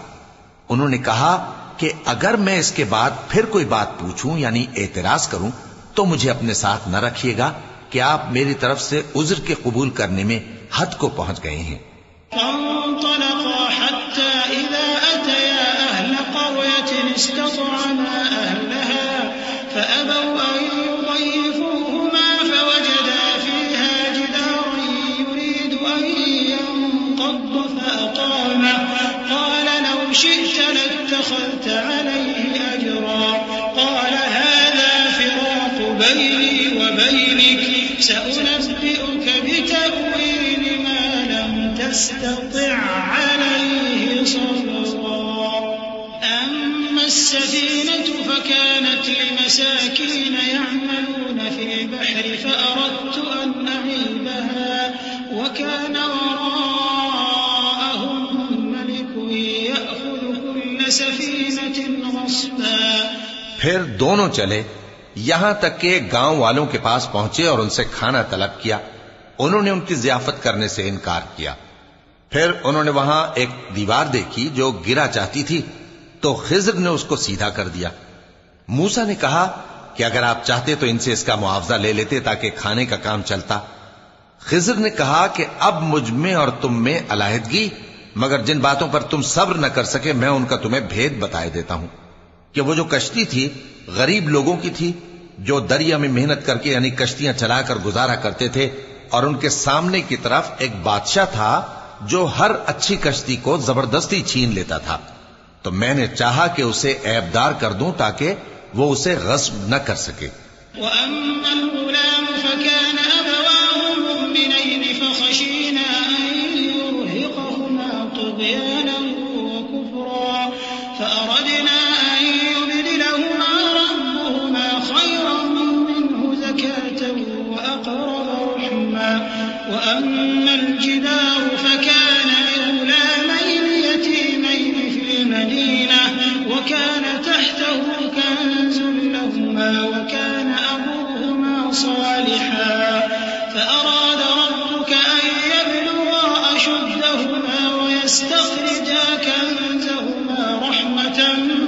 انہوں نے کہا کہ اگر میں اس کے بعد پھر کوئی بات پوچھوں یعنی اعتراض کروں تو مجھے اپنے ساتھ نہ رکھیے گا کہ آپ میری طرف سے عذر کے قبول کرنے میں حد کو پہنچ گئے ہیں۔ فانطلقا حتى إذا أتيا أهل قرية استطعما أهلها فأبوا أن بيني وبينك سأنبئك بتأويل ما لم تستطع عليه صبرا أما السفينة فكانت لمساكين يعملون في البحر فأردت أن أعيبها وكان وراءهم ملك يأخذ كل سفينة غصبا. پھر دونوں چلے یہاں تک کہ گاؤں والوں کے پاس پہنچے اور ان سے کھانا طلب کیا. انہوں نے ان کی ضیافت کرنے سے انکار کیا. پھر انہوں نے وہاں ایک دیوار دیکھی جو گرا چاہتی تھی تو خضر نے اس کو سیدھا کر دیا. موسیٰ نے کہا کہ اگر آپ چاہتے تو ان سے اس کا معاوضہ لے لیتے تاکہ کھانے کا کام چلتا. خضر نے کہا کہ اب مجھ میں اور تم میں علیحدگی، مگر جن باتوں پر تم صبر نہ کر سکے میں ان کا تمہیں بھید بتائے دیتا ہوں کہ وہ جو کشتی تھی غریب لوگوں کی تھی جو دریا میں محنت کر کے یعنی کشتیاں چلا کر گزارا کرتے تھے، اور ان کے سامنے کی طرف ایک بادشاہ تھا جو ہر اچھی کشتی کو زبردستی چھین لیتا تھا. تو میں نے چاہا کہ اسے عیبدار کر دوں تاکہ وہ اسے غصب نہ کر سکے. وأما الغلام فكان أبواه مؤمنين فخشينا أن يرهقهما طغيانا وكفرا فأردنا أن يبدلهما ربهما خيرا منه زكاة وأقرب رحما. وأما الجدار فكان لغلامين يتيمين في المدينة وكان تحته كنز لهما وكان أبوهما صالحا فأراد ربك أن يبلغا أشدهما ويستخرجا كنزهما رحمة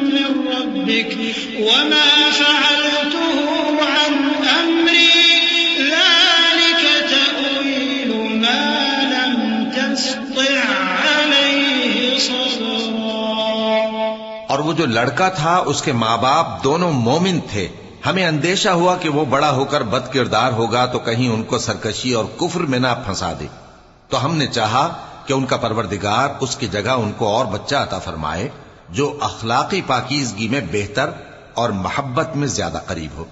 من ربك وما فعلته عن أمري ذلك تأويل ما لم تستطع عليه صبرا. اور وہ جو لڑکا تھا اس کے ماں باپ دونوں مومن تھے. ہمیں اندیشہ ہوا کہ وہ بڑا ہو کر بد کردار ہوگا تو کہیں ان کو سرکشی اور کفر میں نہ پھنسا دے. تو ہم نے چاہا کہ ان کا پروردگار اس کی جگہ ان کو اور بچہ عطا فرمائے جو اخلاقی پاکیزگی میں بہتر اور محبت میں زیادہ قریب ہو.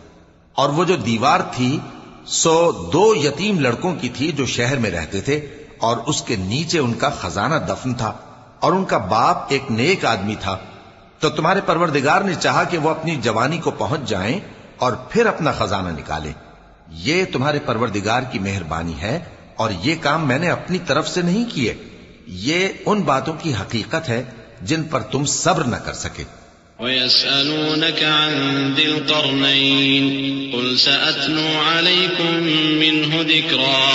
اور وہ جو دیوار تھی سو 2 یتیم لڑکوں کی تھی جو شہر میں رہتے تھے اور اس کے نیچے ان کا خزانہ دفن تھا اور ان کا باپ ایک نیک آدمی تھا. تو تمہارے پروردگار نے چاہا کہ وہ اپنی جوانی کو پہنچ جائیں اور پھر اپنا خزانہ نکالیں. یہ تمہارے پروردگار کی مہربانی ہے اور یہ کام میں نے اپنی طرف سے نہیں کیے. یہ ان باتوں کی حقیقت ہے جن پر تم صبر نہ کر سکے. وَيَسْأَلُونَكَ عَنْ ذِي الْقَرْنَيْنِ قُلْ سَأَتْلُو عَلَيْكُمْ مِنْهُ ذِكْرًا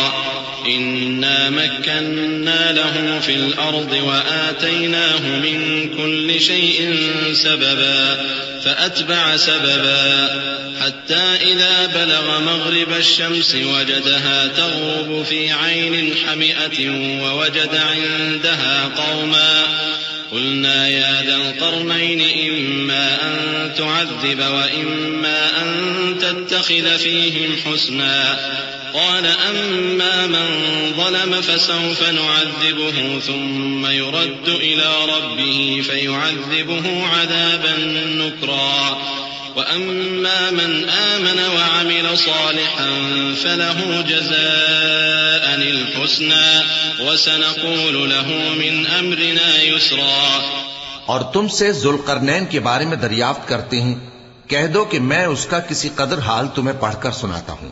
إِنَّا مَكَّنَّا لَهُ فِي الْأَرْضِ وَآتَيْنَاهُ مِنْ كُلِّ شَيْءٍ سَبَبًا فَأَتْبَعَ سَبَبًا حَتَّى إِذَا بَلَغَ مَغْرِبَ الشَّمْسِ وَجَدَهَا تَغْرُبُ فِي عَيْنٍ حَمِئَةٍ وَوَجَدَ عِنْدَهَا قَوْمًا قلنا يا ذا القرنين إما أن تعذب وإما أن تتخذ فيهم حسنا قال أما من ظلم فسوف نعذبه ثم يرد إلى ربه فيعذبه عذابا نكرا وأما من آمن وعمل صالحا فله جزاء الحسنى وسنقول له من أمرنا يسرا. اور تم سے ذوالقرنین کے بارے میں دریافت کرتے ہیں. کہہ دو کہ میں اس کا کسی قدر حال تمہیں پڑھ کر سناتا ہوں.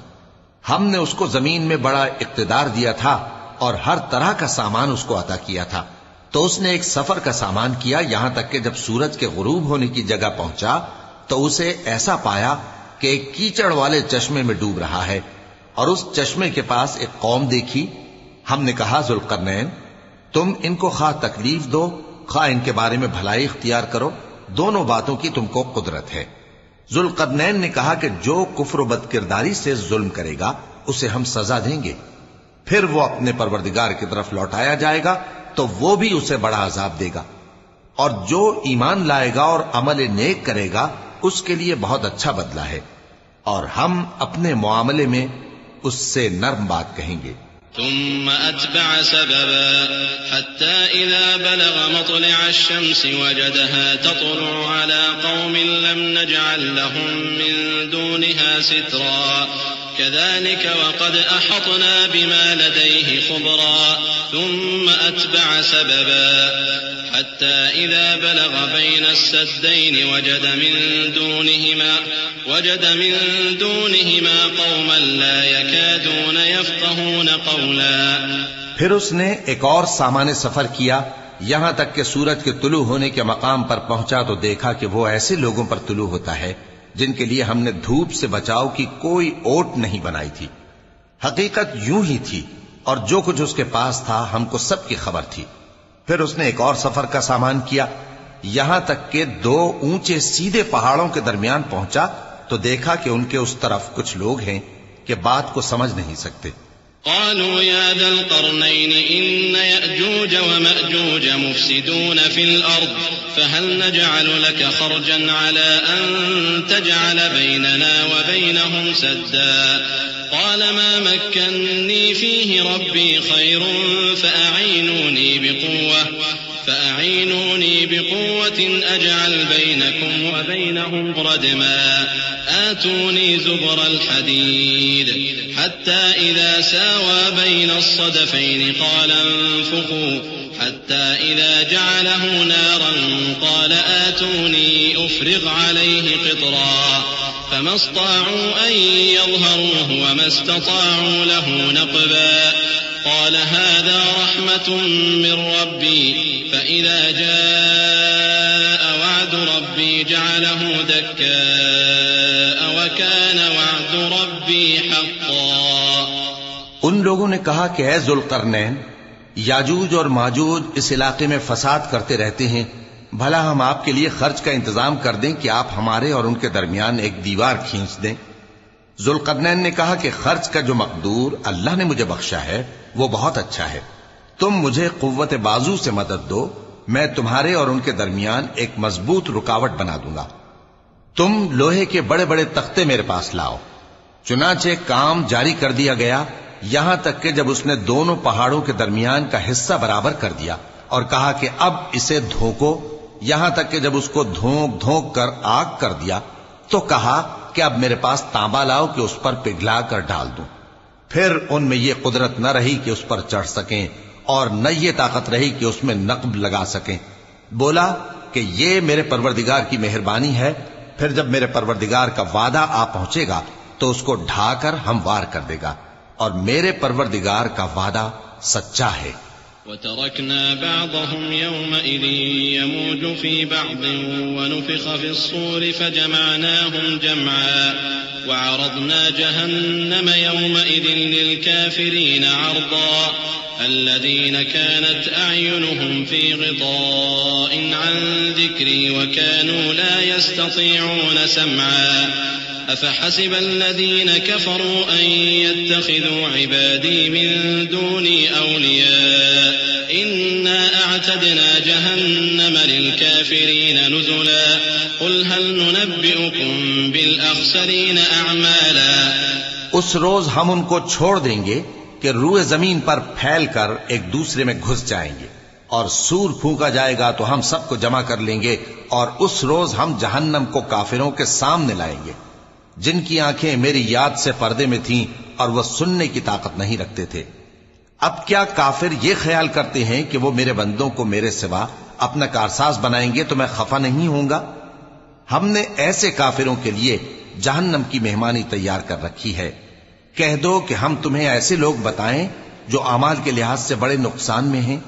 ہم نے اس کو زمین میں بڑا اقتدار دیا تھا اور ہر طرح کا سامان اس کو عطا کیا تھا. تو اس نے ایک سفر کا سامان کیا یہاں تک کہ جب سورج کے غروب ہونے کی جگہ پہنچا تو اسے ایسا پایا کہ ایک کیچڑ والے چشمے میں ڈوب رہا ہے اور اس چشمے کے پاس ایک قوم دیکھی. ہم نے کہا ذوالقرنین تم ان کو خواہ تکلیف دو خواہ ان کے بارے میں بھلائی اختیار کرو، دونوں باتوں کی تم کو قدرت ہے. ذوالقرنین نے کہا کہ جو کفر و بد کرداری سے ظلم کرے گا اسے ہم سزا دیں گے، پھر وہ اپنے پروردگار کی طرف لوٹایا جائے گا تو وہ بھی اسے بڑا عذاب دے گا، اور جو ایمان لائے گا اور عمل نیک کرے گا اس کے لیے بہت اچھا بدلہ ہے، اور ہم اپنے معاملے میں اس سے نرم بات کہیں گے. ثم أتبع سببا حتى إذا بلغ مطلع الشمس وجدها تطلع على قوم لم نجعل لهم من دونها سترا كذلك وقد أحطنا بما لديه خبرا ثم أتبع سببا حتى إذا بلغ بين السدين وجد من دونهما قوما لا يكادون يفقهون قولا. پھر اس نے ایک اور سامان سفر کیا یہاں تک کہ سورج کے طلوع ہونے کے مقام پر پہنچا تو دیکھا کہ وہ ایسے لوگوں پر طلوع ہوتا ہے جن کے لیے ہم نے دھوپ سے بچاؤ کی کوئی اوٹ نہیں بنائی تھی. حقیقت یوں ہی تھی اور جو کچھ اس کے پاس تھا ہم کو سب کی خبر تھی. پھر اس نے ایک اور سفر کا سامان کیا یہاں تک کہ 2 اونچے سیدھے پہاڑوں کے درمیان پہنچا تو دیکھا کہ ان کے اس طرف کچھ لوگ ہیں کہ بات کو سمجھ نہیں سکتے. قالوا يا ذا القرنين إن يأجوج ومأجوج مفسدون في الأرض فهل نجعل لك خرجا على أن تجعل بيننا وبينهم سدا قال ما مكنني فيه ربي خير فأعينوني بقوة أجعل بينكم وبينهم ردما آتوني زبر الحديد حتى إذا ساوى بين الصدفين قال انفخوا حتى إذا جعله نارا قال آتوني أفرغ عليه قطرا فما استطاعوا أن يظهروه وما استطاعوا له نقبا قال هذا رحمة من ربي فإذا جاء وعد ربي جعله دكاء وكان وعد ربي حقا. ان لوگوں نے کہا کہ اے ذوالقرنین یاجوج اور ماجوج اس علاقے میں فساد کرتے رہتے ہیں بھلا ہم آپ کے لیے خرچ کا انتظام کر دیں کہ آپ ہمارے اور ان کے درمیان ایک دیوار کھینچ دیں. ذوالقرنین نے کہا کہ خرچ کا جو مقدور اللہ نے مجھے بخشا ہے وہ بہت اچھا ہے. تم مجھے قوت بازو سے مدد دو میں تمہارے اور ان کے درمیان ایک مضبوط رکاوٹ بنا دوں گا. تم لوہے کے بڑے بڑے تختے میرے پاس لاؤ. چنانچہ کام جاری کر دیا گیا یہاں تک کہ جب اس نے دونوں پہاڑوں کے درمیان کا حصہ برابر کر دیا اور کہا کہ اب اسے دھوکو یہاں تک کہ جب اس کو دھونک دھونک کر آگ کر دیا تو کہا کہ اب میرے پاس تانبا لاؤ کہ اس پر پگھلا کر ڈال دوں. پھر ان میں یہ قدرت نہ رہی کہ اس پر چڑھ سکیں اور نہ یہ طاقت رہی کہ اس میں نقب لگا سکیں. بولا کہ یہ میرے پروردگار کی مہربانی ہے. پھر جب میرے پروردگار کا وعدہ آ پہنچے گا تو اس کو ڈھا کر ہموار کر دے گا اور میرے پروردگار کا وعدہ سچا ہے. وتركنا بعضهم يومئذ يموج في بعض ونفخ في الصور فجمعناهم جمعا وعرضنا جهنم يومئذ للكافرين عرضا الذين كانت أعينهم في غطاء عن ذكري وكانوا لا يستطيعون سمعا أفحسب الذين كفروا أن يتخذوا عبادي من دوني أولياء إنا أعتدنا جهنم للكافرين نزلا قل هل ننبئكم بالأخسرين أعمالا. اس روز ہم ان کو چھوڑ دیں گے کہ روئے زمین پر پھیل کر ایک دوسرے میں گھس جائیں گے اور سور پھونکا جائے گا تو ہم سب کو جمع کر لیں گے اور اس روز ہم جہنم کو کافروں کے سامنے لائیں گے جن کی آنکھیں میری یاد سے پردے میں تھیں اور وہ سننے کی طاقت نہیں رکھتے تھے. اب کیا کافر یہ خیال کرتے ہیں کہ وہ میرے بندوں کو میرے سوا اپنا کارساز بنائیں گے تو میں خفا نہیں ہوں گا؟ ہم نے ایسے کافروں کے لیے جہنم کی مہمانی تیار کر رکھی ہے. کہہ دو کہ ہم تمہیں ایسے لوگ بتائیں جو اعمال کے لحاظ سے بڑے نقصان میں ہیں.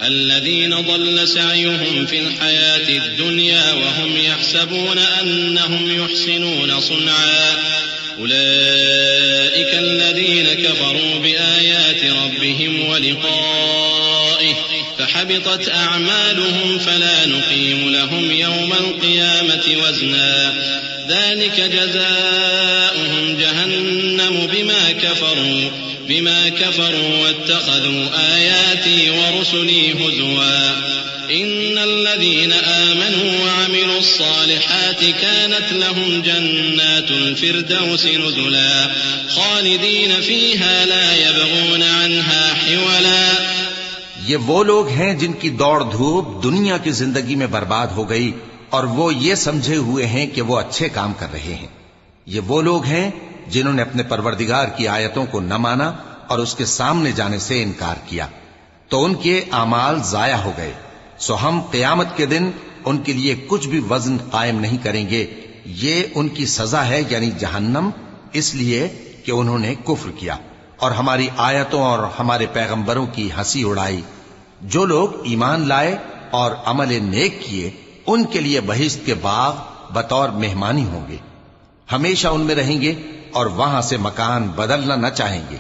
الذين ضل سعيهم في الحياة الدنيا وهم يحسبون أنهم يحسنون صنعا أولئك الذين كفروا بآيات ربهم ولقائه فحبطت أعمالهم فلا نقيم لهم يوم القيامة وزنا ذلك جزاؤهم جهنم بما كفروا واتخذوا آياتي ورسلي هزوا إن الذين آمنوا وعملوا الصالحات كانت لهم جنات الفردوس نزلا خالدين فيها لا يبغون عنها حولا. یہ وہ لوگ ہیں جن کی دوڑ دھوپ دنیا کی زندگی میں برباد ہو گئی اور وہ یہ سمجھے ہوئے ہیں کہ وہ اچھے کام کر رہے ہیں. یہ وہ لوگ ہیں جنہوں نے اپنے پروردگار کی آیتوں کو نہ مانا اور اس کے سامنے جانے سے انکار کیا تو ان کے اعمال ضائع ہو گئے. سو ہم قیامت کے دن ان کے لیے کچھ بھی وزن قائم نہیں کریں گے. یہ ان کی سزا ہے یعنی جہنم، اس لیے کہ انہوں نے کفر کیا اور ہماری آیتوں اور ہمارے پیغمبروں کی ہنسی اڑائی. جو لوگ ایمان لائے اور عمل نیک کیے ان کے لیے بہشت کے باغ بطور مہمانی ہوں گے، ہمیشہ ان میں رہیں گے اور وہاں سے مکان بدلنا نہ چاہیں گے.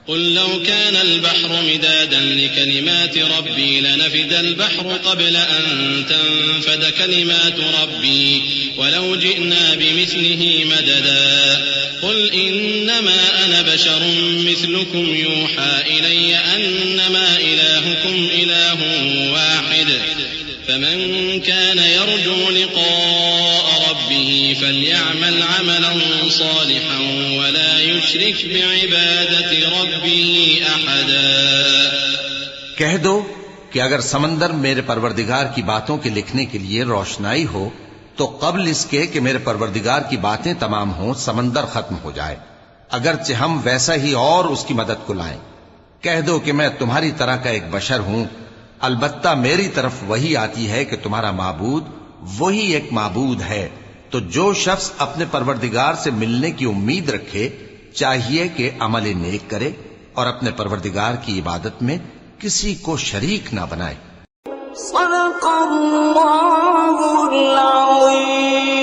قل لو كان البحر مدادا لكلمات ربي لنفد البحر قبل أن تنفد كلمات ربي ولو جئنا بمثله مددا. قل إنما أنا بشر مثلكم يوحى إلي أنما إلهكم إله واحد فمن كان يرجو لقاء ربه فليعمل عملا صالحا ولا يشرك بعبادة ربه أحدا. کہہ دو کہ اگر سمندر میرے پروردگار کی باتوں کے لکھنے کے لیے روشنائی ہو تو قبل اس کے کہ میرے پروردگار کی باتیں تمام ہوں سمندر ختم ہو جائے، اگرچہ ہم ویسا ہی اور اس کی مدد کو لائیں. کہہ دو کہ میں تمہاری طرح کا ایک بشر ہوں، البتہ میری طرف وہی آتی ہے کہ تمہارا معبود وہی ایک معبود ہے. تو جو شخص اپنے پروردگار سے ملنے کی امید رکھے چاہیے کہ عمل نیک کرے اور اپنے پروردگار کی عبادت میں کسی کو شریک نہ بنائے. صدق اللہ العظیم.